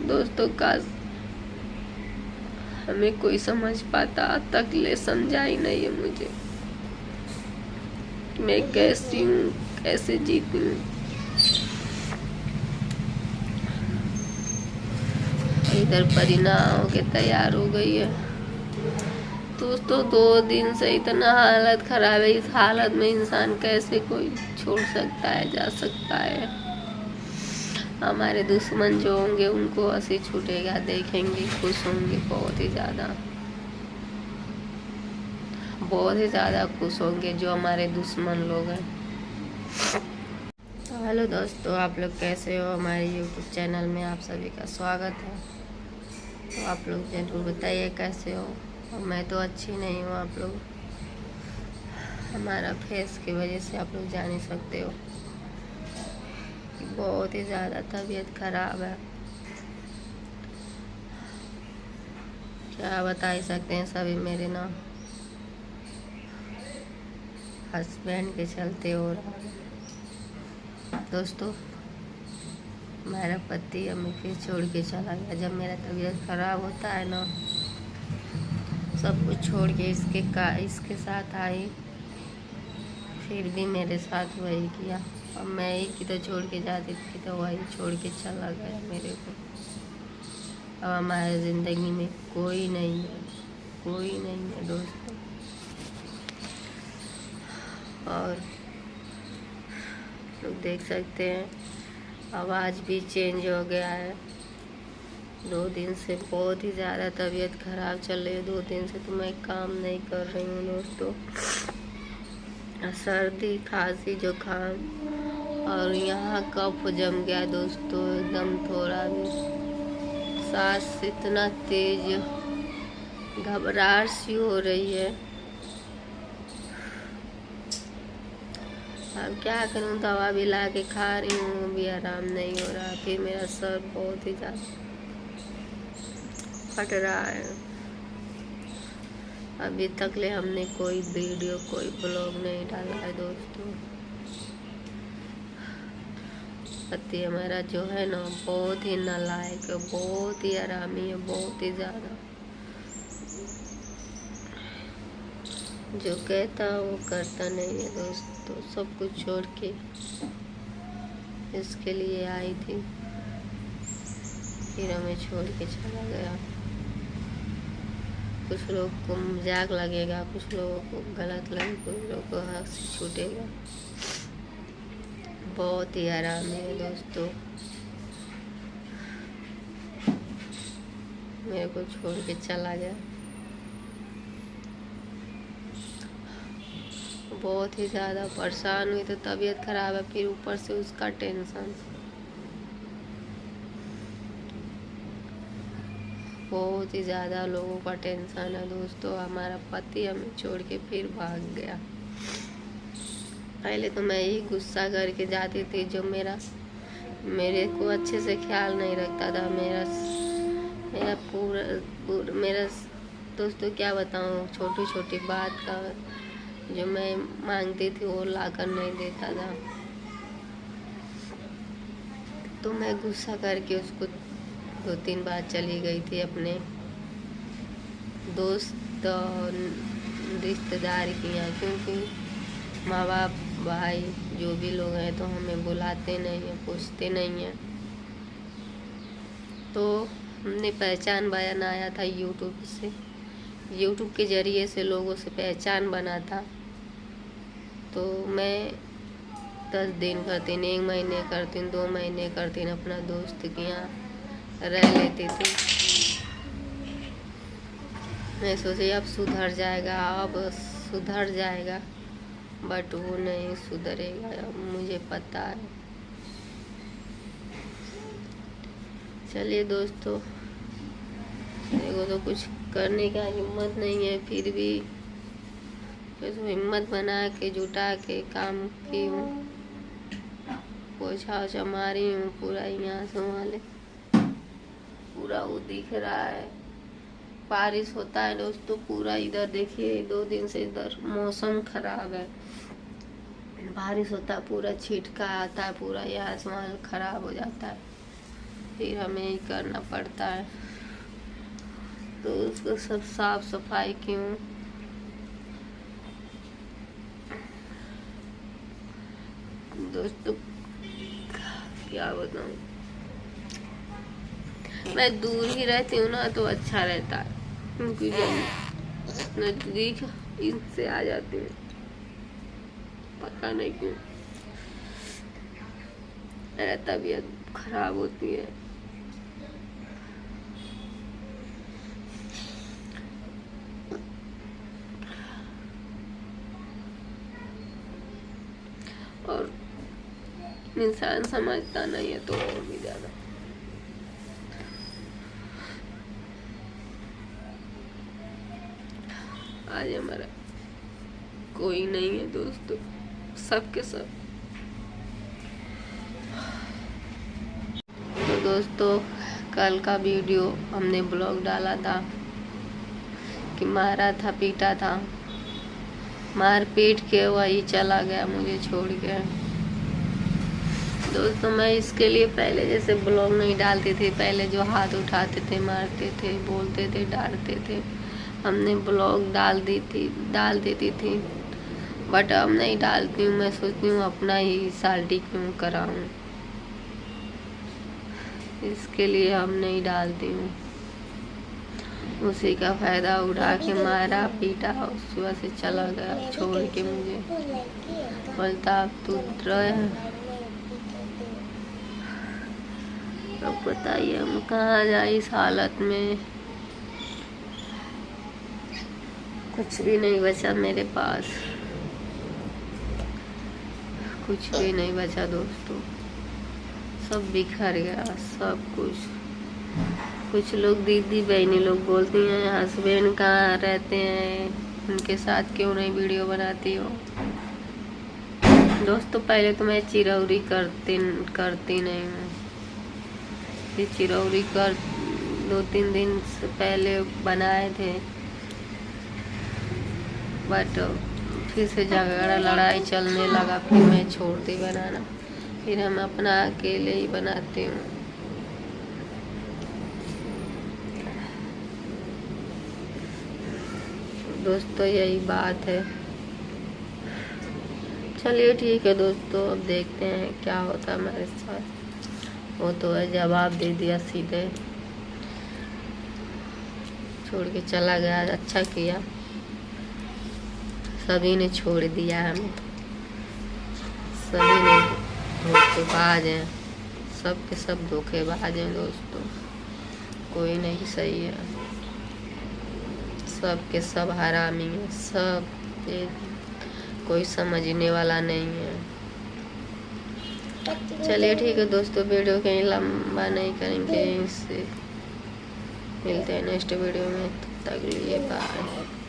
दोस्तों काश हमें कोई समझ पाता, तक ले समझा ही नहीं है मुझे मैं कैसी हूँ, कैसे जीती हूँ। इधर परीना होके तैयार हो गई है। दोस्तों 2 दिन से इतना हालत खराब है, इस हालत में इंसान कैसे कोई छोड़ सकता है, जा सकता है। हमारे दुश्मन जो होंगे उनको हंसी छूटेगा, देखेंगे खुश होंगे, बहुत ही ज़्यादा खुश होंगे जो हमारे दुश्मन लोग हैं। तो हेलो दोस्तों, आप लोग कैसे हो? हमारे यूट्यूब चैनल में आप सभी का स्वागत है। तो आप लोग जरूर बताइए कैसे हो। और मैं तो अच्छी नहीं हूँ, आप लोग हमारा फेस की वजह से आप लोग जान ही सकते हो कि बहुत ही ज़्यादा तबीयत खराब है। क्या बता ही सकते हैं, सभी मेरे ना हस्बैंड के चलते हो रहा है। दोस्तों मेरा पति हमें फिर छोड़ के चला गया। जब मेरा तबीयत खराब होता है ना, सब कुछ छोड़ के इसके साथ आई, फिर भी मेरे साथ वही किया। अब मैं ही किधर छोड़ के जाती थी तो वही छोड़ के चला गया मेरे को। अब हमारे ज़िंदगी में कोई नहीं है दोस्तों। और लोग देख सकते हैं आवाज़ भी चेंज हो गया है। 2 दिन से बहुत ही ज़्यादा तबीयत खराब चल रही है। 2 दिन से तो मैं काम नहीं कर रही हूँ दोस्तों। सर्दी, खांसी, जुकाम और यहाँ कफ जम गया दोस्तों। एकदम थोड़ा भी सांस इतना तेज, घबराहट सी हो रही है। अब क्या करूँ, दवा भी ला के खा रही हूँ, भी आराम नहीं हो रहा। फिर मेरा सर बहुत ही ज़्यादा फट रहा है। अभी तक ले हमने कोई वीडियो, कोई ब्लॉग नहीं डाला है दोस्तों। पति हमारा जो है ना, बहुत ही नालायक है, बहुत ही आरामी है, बहुत ही ज़्यादा। जो कहता वो करता नहीं है दोस्तों। सब कुछ छोड़ के इसके लिए आई थी, फिर हमें छोड़ के चला गया। कुछ लोग को मजाक लगेगा, कुछ लोगों को गलत लगे, कुछ लोगों को हंसी छूटेगा। बहुत ही आराम है दोस्तों। मेरे को छोड़ के चला गया। बहुत ही ज़्यादा परेशान हुई, तो तबीयत खराब है, फिर ऊपर से उसका टेंशन। बहुत ही ज़्यादा लोगों का टेंशन है दोस्तों। हमारा पति हमें छोड़ के फिर भाग गया। पहले तो मैं ही गुस्सा करके जाती थी, जो मेरे को अच्छे से ख्याल नहीं रखता था। मेरा दोस्तों क्या बताऊँ, छोटी छोटी बात का जो मैं मांगती थी वो लाकर नहीं देता था। तो मैं गुस्सा करके उसको 2-3 बार चली गई थी अपने दोस्त और रिश्तेदार के यहाँ, क्योंकि माँ बाप, भाई जो भी लोग हैं तो हमें बुलाते नहीं हैं, पूछते नहीं हैं। तो हमने पहचान बनाया था यूट्यूब से। यूट्यूब के ज़रिए से लोगों से पहचान बना था। तो मैं 10 दिन करती, 1 महीने करती, 2 महीने करती, अपना दोस्त के यहाँ रह लेती थी। मैं सोची अब सुधर जाएगा, बट वो नहीं सुधरेगा, अब मुझे पता है। चलिए दोस्तों, मेरे को तो कुछ करने का हिम्मत नहीं है, फिर भी तो हिम्मत बना के जुटा के काम की हूँ। पोछा ओछा मारी हूँ पूरा, यहाँ से वहाँ ले पूरा वो दिख रहा है। बारिश होता है दोस्तों पूरा। इधर देखिए 2 दिन से इधर मौसम खराब है। बारिश होता है, पूरा छिटका आता है, पूरा यहाँ से वहाँ खराब हो जाता है। फिर हमें ही करना पड़ता है। तो उसको सब साफ सफाई क्यों, दोस्तों क्या बताऊं, मैं दूर ही रहती हूँ ना तो अच्छा रहता है, क्योंकि जब नजदीक इनसे आ जाती हूँ पता नहीं क्यों मेरा तबीयत खराब होती है। और इंसान समझता नहीं है तो और भी ज्यादा। आज हमारा कोई नहीं है दोस्तों, सबके सब। तो दोस्तों कल का वीडियो हमने ब्लॉग डाला था कि मारा था पीटा था, मार पीट के वही चला गया मुझे छोड़ के। दोस्तों मैं इसके लिए पहले जैसे ब्लॉग नहीं डालती थी, पहले जो हाथ उठाते थे, मारते थे, बोलते थे, डांटते थे, हमने ब्लॉग डाल देती थी, बट अब नहीं डालती हूँ। मैं सोचती हूँ अपना ही साल्टी क्यों कराऊँ, इसके लिए हम नहीं डालती हूँ। उसी का फायदा उठा के मारा पीटा, उस वजह से चला गया छोड़ के मुझे, बोलता अब तू रहे। अब बताइए हम कहाँ जाए इस हालत में, कुछ भी नहीं बचा मेरे पास, कुछ भी नहीं बचा दोस्तों, सब बिखर गया सब कुछ। कुछ लोग दीदी बहनी लोग बोलती हैं हस्बैंड कहाँ रहते हैं, उनके साथ क्यों नहीं वीडियो बनाती हो। दोस्तों पहले तो मैं चिरौरी करती नहीं हूँ, ये चिरौरी कर 2-3 दिन से पहले बनाए थे, बट फिर से झगड़ा लड़ाई चलने लगा, फिर मैं छोड़ दी बनाना, फिर हम अपना अकेले ही बनाती हूँ। दोस्तों यही बात है। चलिए ठीक है दोस्तों, अब देखते हैं क्या होता है हमारे साथ। वो तो है जवाब दे दिया सीधे, छोड़ के चला गया, अच्छा किया, सभी ने छोड़ दिया हमें, सभी ने धोखेबाज हैं, सब के सब धोखेबाज हैं दोस्तों, कोई नहीं सही है, सब के सब हरामी है, सब कोई समझने वाला नहीं है। चलिए ठीक है दोस्तों, वीडियो कहीं लंबा नहीं करेंगे, इससे मिलते हैं नेक्स्ट वीडियो में, तब तक लिए बाय।